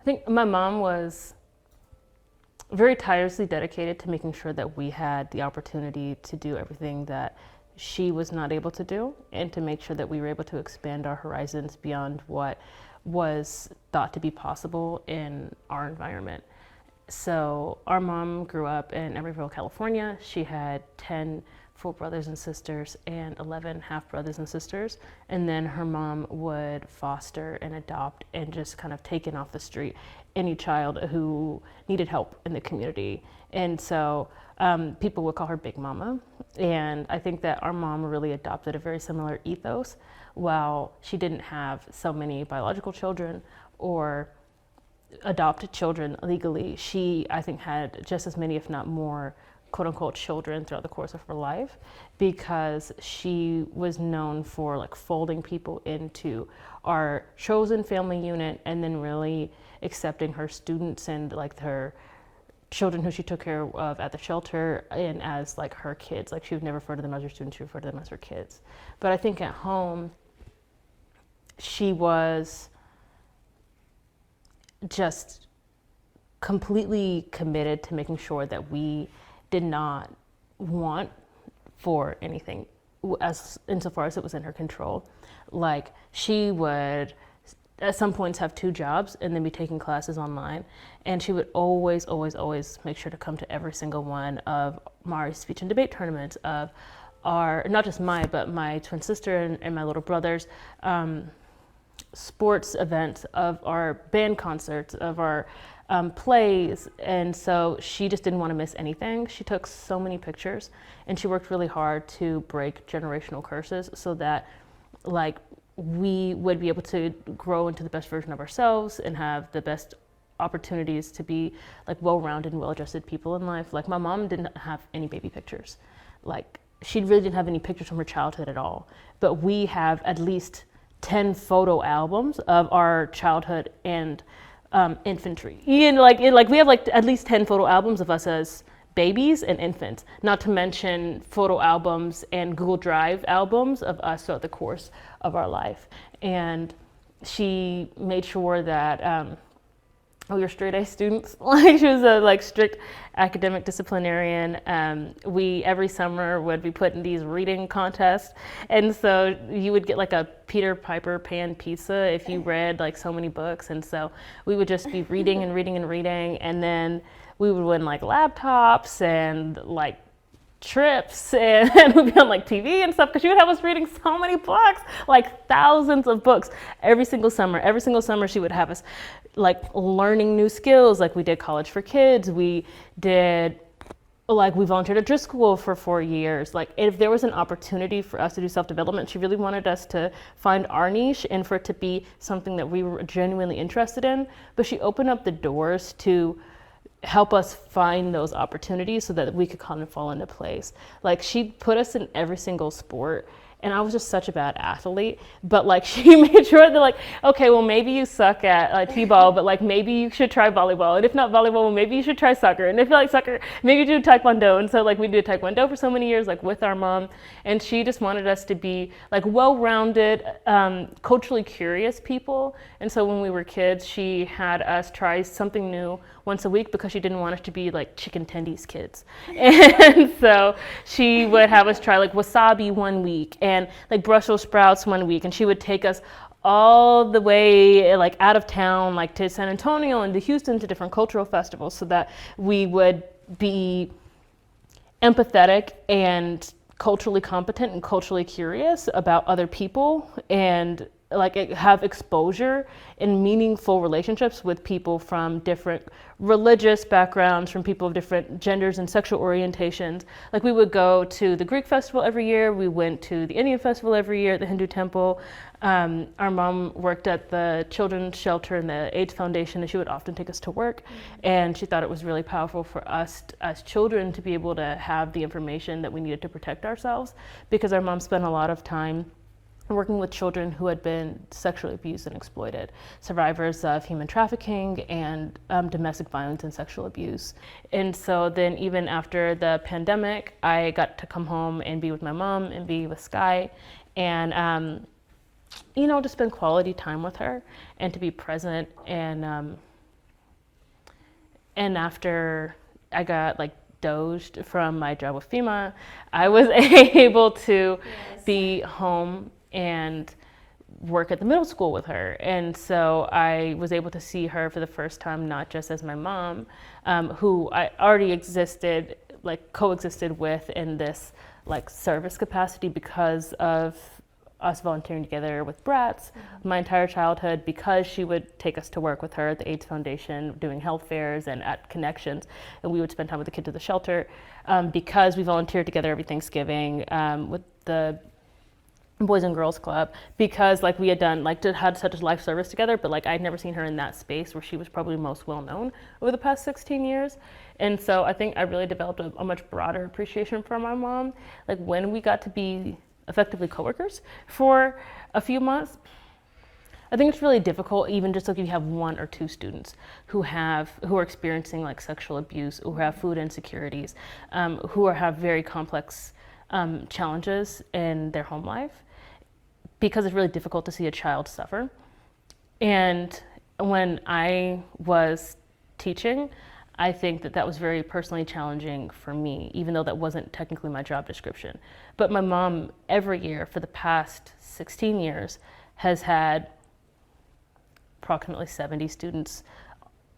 I think my mom was very tirelessly dedicated to making sure that we had the opportunity to do everything that she was not able to do, and to make sure that we were able to expand our horizons beyond what was thought to be possible in our environment. So our mom grew up in Emeryville, California. She had 10 full brothers and sisters and 11 half brothers and sisters. And then her mom would foster and adopt and just kind of take in off the street any child who needed help in the community. And so people would call her Big Mama. And I think that our mom really adopted a very similar ethos. While she didn't have so many biological children or adopted children legally, she, I think, had just as many, if not more, quote unquote children throughout the course of her life, because she was known for like folding people into our chosen family unit, and then really accepting her students and like her children who she took care of at the shelter and as like her kids. Like, she would never refer to them as her students, she referred to them as her kids. But I think at home, she was just completely committed to making sure that we did not want for anything, as insofar as it was in her control. Like, she would at some points have 2 jobs and then be taking classes online, and she would always make sure to come to every single one of my speech and debate tournaments, of our, not just mine, but my twin sister and my little brother's sports events, of our band concerts, of our plays. And so she just didn't want to miss anything. She took so many pictures, and she worked really hard to break generational curses so that like we would be able to grow into the best version of ourselves and have the best opportunities to be like well-rounded and well-adjusted people in life. Like, my mom didn't have any baby pictures. Like, she really didn't have any pictures from her childhood at all. But we have at least 10 photo albums of our childhood and infantry. And like we have like at least 10 photo albums of us as babies and infants, not to mention photo albums and Google Drive albums of us throughout the course of our life. And she made sure that we were straight A students. Like, she was a like strict academic disciplinarian. We every summer would be put in these reading contests, and so you would get like a Peter Piper pan pizza if you read like so many books. And so we would just be reading and reading and reading, and then we would win like laptops and like trips, and we'd be on like TV and stuff, because she would have us reading so many books, like thousands of books every single summer. Every single summer she would have us like learning new skills. Like, we did College for Kids, we volunteered at Driscoll for 4 years. Like, if there was an opportunity for us to do self-development, she really wanted us to find our niche and for it to be something that we were genuinely interested in. But she opened up the doors to help us find those opportunities so that we could kind of fall into place. Like, she put us in every single sport, and I was just such a bad athlete, but like she made sure that like, okay, well, maybe you suck at t-ball, but like maybe you should try volleyball, and if not volleyball, well, maybe you should try soccer, and if you like soccer, maybe do taekwondo. And so like we did taekwondo for so many years, like with our mom, and she just wanted us to be like well-rounded, culturally curious people. And so when we were kids, she had us try something new once a week, because she didn't want us to be like chicken tendies kids. And so she would have us try like wasabi one week and like Brussels sprouts one week, and she would take us all the way like out of town, like to San Antonio and to Houston, to different cultural festivals, so that we would be empathetic and culturally competent and culturally curious about other people, and like have exposure and meaningful relationships with people from different religious backgrounds, from people of different genders and sexual orientations. Like, we would go to the Greek festival every year, we went to the Indian festival every year at the Hindu temple. Our mom worked at the children's shelter and the AIDS Foundation, and she would often take us to work. And she thought it was really powerful for us as children to be able to have the information that we needed to protect ourselves, because our mom spent a lot of time working with children who had been sexually abused and exploited, survivors of human trafficking and domestic violence and sexual abuse. And so then even after the pandemic, I got to come home and be with my mom and be with Sky, and to spend quality time with her and to be present and And after I got like doged from my job with FEMA, I was able to be home and work at the middle school with her. And so I was able to see her for the first time, not just as my mom, who I already existed, like coexisted with in this like service capacity because of us volunteering together with brats my entire childhood, because she would take us to work with her at the AIDS Foundation doing health fairs and at Connections, and we would spend time with the kids at the shelter, because we volunteered together every Thanksgiving with the Boys and Girls Club, because like we had done like had such a life service together, but like I'd never seen her in that space where she was probably most well known over the past 16 years. And so I think I really developed a much broader appreciation for my mom. Like when we got to be effectively coworkers for a few months, I think it's really difficult, even just like if you have one or two students who are experiencing like sexual abuse, who have food insecurities, have very complex challenges in their home life, because it's really difficult to see a child suffer. And when I was teaching, I think that was very personally challenging for me, even though that wasn't technically my job description. But my mom, every year for the past 16 years, has had approximately 70 students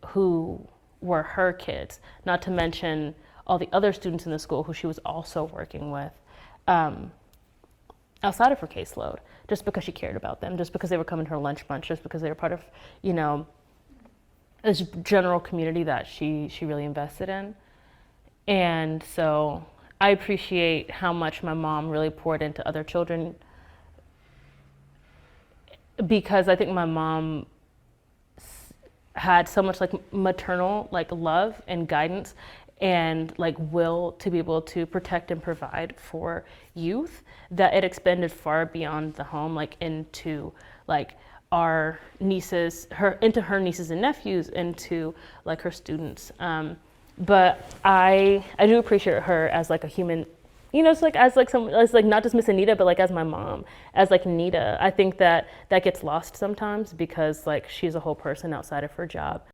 who were her kids, not to mention all the other students in the school who she was also working with outside of her caseload, just because she cared about them, just because they were coming to her lunch bunch, just because they were part of, this general community that she really invested in. And so I appreciate how much my mom really poured into other children, because I think my mom had so much like maternal like love and guidance and like will to be able to protect and provide for youth, that it expanded far beyond the home, like into like our nieces, her nieces and nephews, into like her students. But I do appreciate her as like a human, it's like as like some, as like not just Miss Aneita, but like as my mom, as like Nita. I think that gets lost sometimes because like she's a whole person outside of her job.